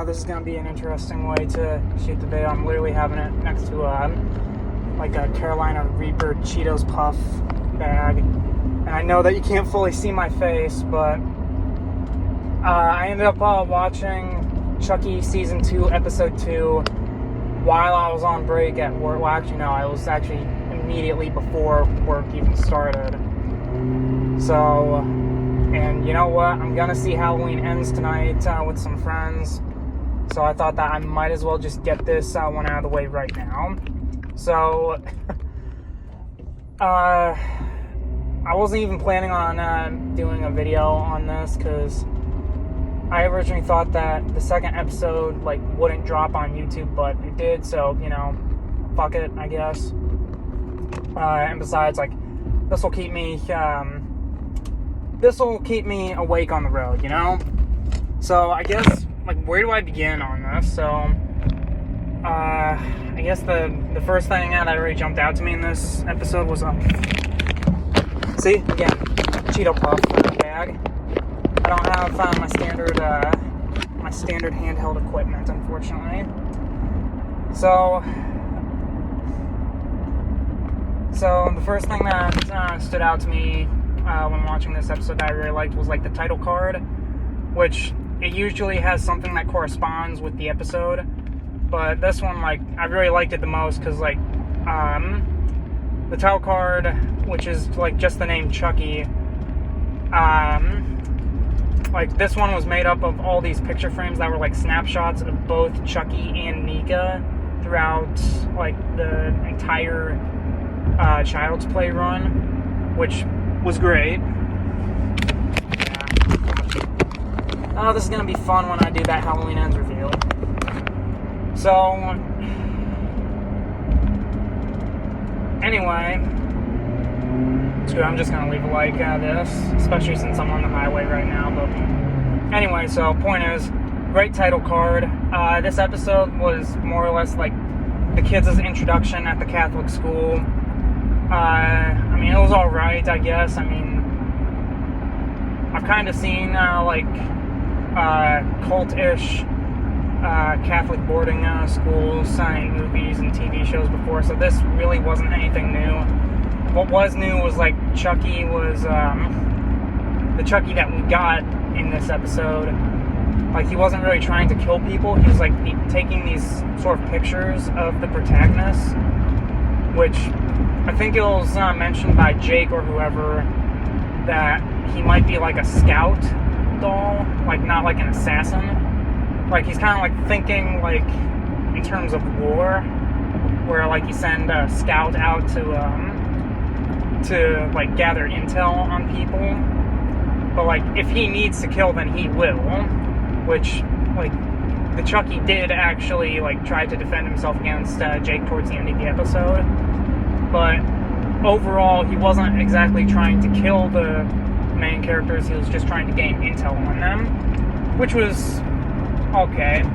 This is gonna be an interesting way to shoot the video. I'm literally having it next to like a Carolina Reaper Cheetos Puff bag, and I know that you can't fully see my face, but I ended up watching Chucky season 2, episode 2, while I was on break at work. Well, actually, no, I was actually immediately before work even started. So, and you know what? I'm gonna see Halloween Ends tonight with some friends. So I thought that I might as well just get this one out of the way right now. So, I wasn't even planning on doing a video on this because I originally thought that the second episode wouldn't drop on YouTube, but it did. So fuck it, I guess. And besides, this will keep me awake on the road, So I guess where do I begin on this? So I guess the first thing that really jumped out to me in this episode was see again, Cheeto Puff bag. I don't have my standard handheld equipment, unfortunately. So the first thing that stood out to me when watching this episode that I really liked was the title card, which it usually has something that corresponds with the episode, but this one I really liked it the most because the title card, which is just the name Chucky, this one was made up of all these picture frames that were snapshots of both Chucky and Nika throughout the entire Child's Play run, which was great. Yeah. Oh, this is gonna be fun when I do that Halloween Ends review. So, anyway, I'm just gonna leave it like this, especially since I'm on the highway right now. But anyway, so point is, great title card. This episode was more or less the kids' introduction at the Catholic school. It was alright, I guess. I've kind of seen cult-ish Catholic boarding schools in movies and TV shows before, so this really wasn't anything new. What was new was Chucky was the Chucky that we got in this episode. He wasn't really trying to kill people. He was taking these sort of pictures of the protagonists, which I think it was mentioned by Jake or whoever that he might be a scout doll, not an assassin. He's kind of thinking in terms of war, where you send a scout out to gather intel on people, but if he needs to kill, then he will, which the Chucky did actually try to defend himself against Jake towards the end of the episode, but overall he wasn't exactly trying to kill the main characters. He was just trying to gain intel on them, which was okay.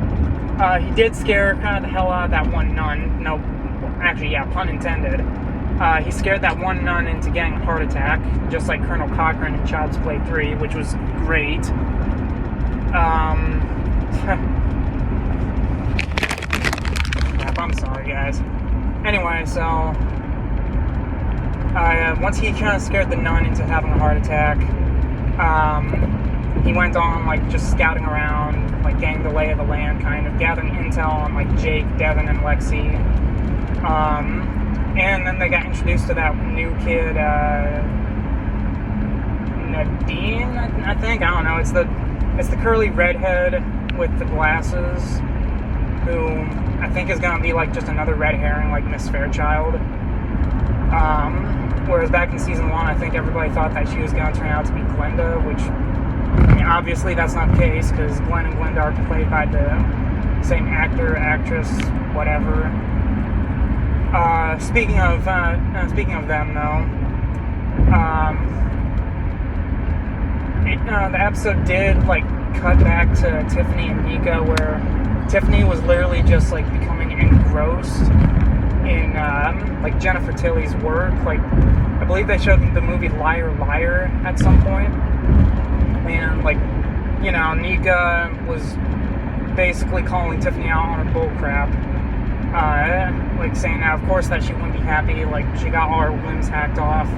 He did scare kind of the hell out of that one nun. No, actually, yeah, pun intended. He scared that one nun into getting a heart attack, just like Colonel Cochran in Child's Play 3, which was great. I'm sorry, guys. Anyway, so once he kind of scared the nun into having a heart attack, he went on just scouting around, getting the lay of the land, kind of gathering intel on Jake, Devin, and Lexi. And then they got introduced to that new kid, Nadine, I think. I don't know. It's the curly redhead with the glasses, who I think is gonna be just another red herring, Miss Fairchild. Whereas back in season 1, I think everybody thought that she was gonna turn out to be Glenda, which obviously that's not the case, because Glenn and Glenda are played by the same actor, actress, whatever. Speaking of them, though, the episode did cut back to Tiffany and Nika, where Tiffany was literally just becoming engrossed in Jennifer Tilly's work. I believe they showed the movie Liar Liar at some point, and Nika was basically calling Tiffany out on her bull crap. Like saying that, of course, that she wouldn't be happy. Like, she got all her limbs hacked off.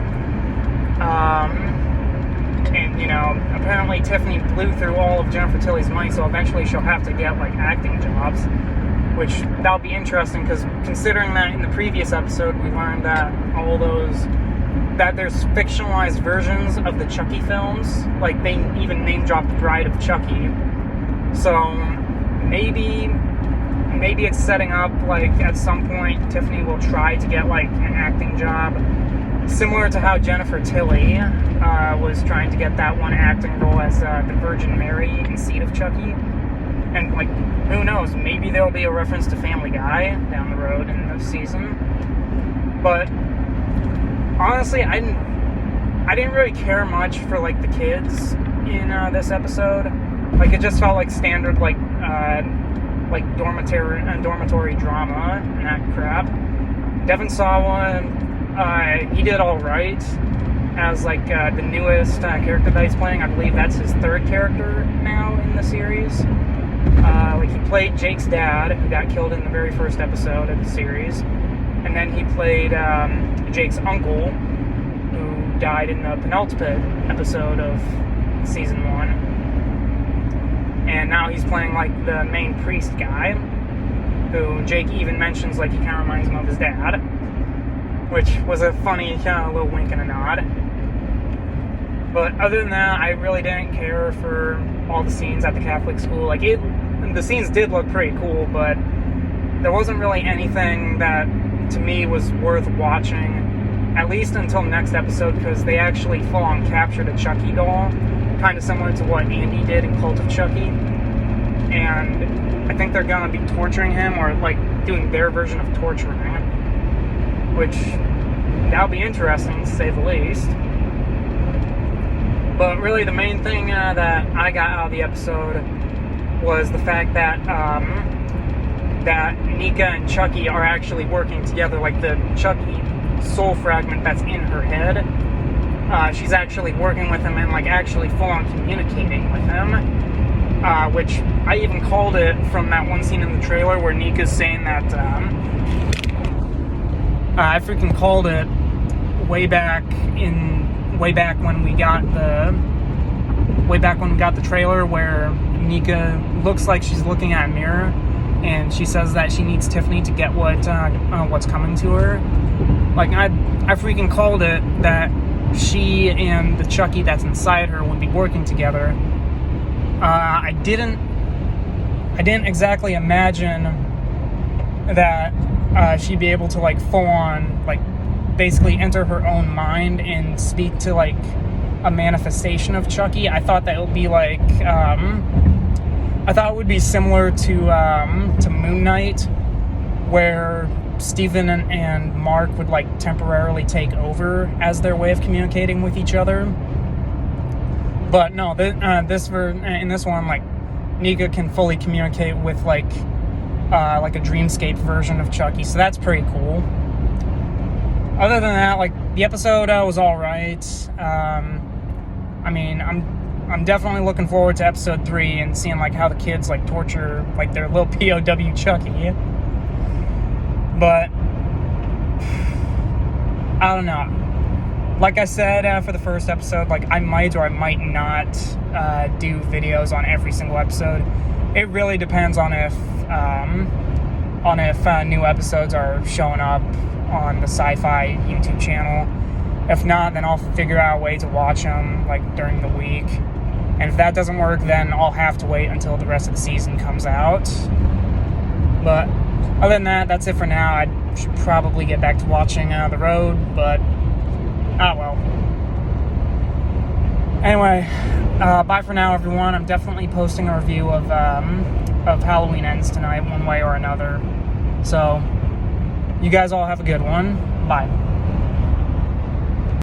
And, you know, apparently Tiffany blew through all of Jennifer Tilly's money, so eventually she'll have to get, like, acting jobs. Which, that'll be interesting, because considering that in the previous episode we learned that that there's fictionalized versions of the Chucky films. Like, they even name-dropped Bride of Chucky. So, maybe it's setting up, like, at some point Tiffany will try to get, like, an acting job. Similar to how Jennifer Tilly was trying to get that one acting role as the Virgin Mary in Seed of Chucky. And, like, who knows, maybe there'll be a reference to Family Guy down the road in this season. But, honestly, I didn't really care much for, like, the kids in this episode. Like, it just felt like standard, like dormitory drama and that crap. Devin saw one. He did all right as, like, the newest character that he's playing. I believe that's his third character now in the series. Like, he played Jake's dad, who got killed in the very first episode of the series. And then he played Jake's uncle, who died in the penultimate episode of season 1. And now he's playing, like, the main priest guy, who Jake even mentions, like, he kind of reminds him of his dad, which was a funny kind of little wink and a nod. But other than that, I really didn't care for all the scenes at the Catholic school. Like, the scenes did look pretty cool, but there wasn't really anything that, to me, was worth watching, at least until next episode, because they actually full-on captured a Chucky doll, kind of similar to what Andy did in Cult of Chucky. And I think they're going to be torturing him, or, like, doing their version of torturing him, which, that'll be interesting, to say the least. But really, the main thing that I got out of the episode was the fact that that Nika and Chucky are actually working together. Like, the Chucky soul fragment that's in her head, she's actually working with him and, like, actually full-on communicating with him. Which I even called it from that one scene in the trailer where Nika's saying that. I freaking called it way back when we got the trailer, where Nika looks like she's looking at a mirror, and she says that she needs Tiffany to get what's coming to her. Like, I freaking called it that she and the Chucky that's inside her would be working together. I didn't exactly imagine that she'd be able to, like, full on, like, basically enter her own mind and speak to, like, a manifestation of Chucky. I thought that it would be like, I thought it would be similar to Moon Knight, where Steven and Mark would, like, temporarily take over as their way of communicating with each other. But no, in this one, like, Nika can fully communicate with, like a dreamscape version of Chucky, so that's pretty cool. Other than that, like, the episode was alright. I mean, I'm definitely looking forward to episode 3 and seeing, like, how the kids, like, torture, like, their little POW Chucky. But I don't know. Like I said, for the first episode, like, I might or I might not do videos on every single episode. It really depends on if new episodes are showing up on the Sci-Fi YouTube channel. If not, then I'll figure out a way to watch them, like, during the week. And if that doesn't work, then I'll have to wait until the rest of the season comes out. But other than that, that's it for now. I should probably get back to watching The Road, but well. Anyway, bye for now, everyone. I'm definitely posting a review of Halloween Ends tonight, one way or another. So, you guys all have a good one. Bye.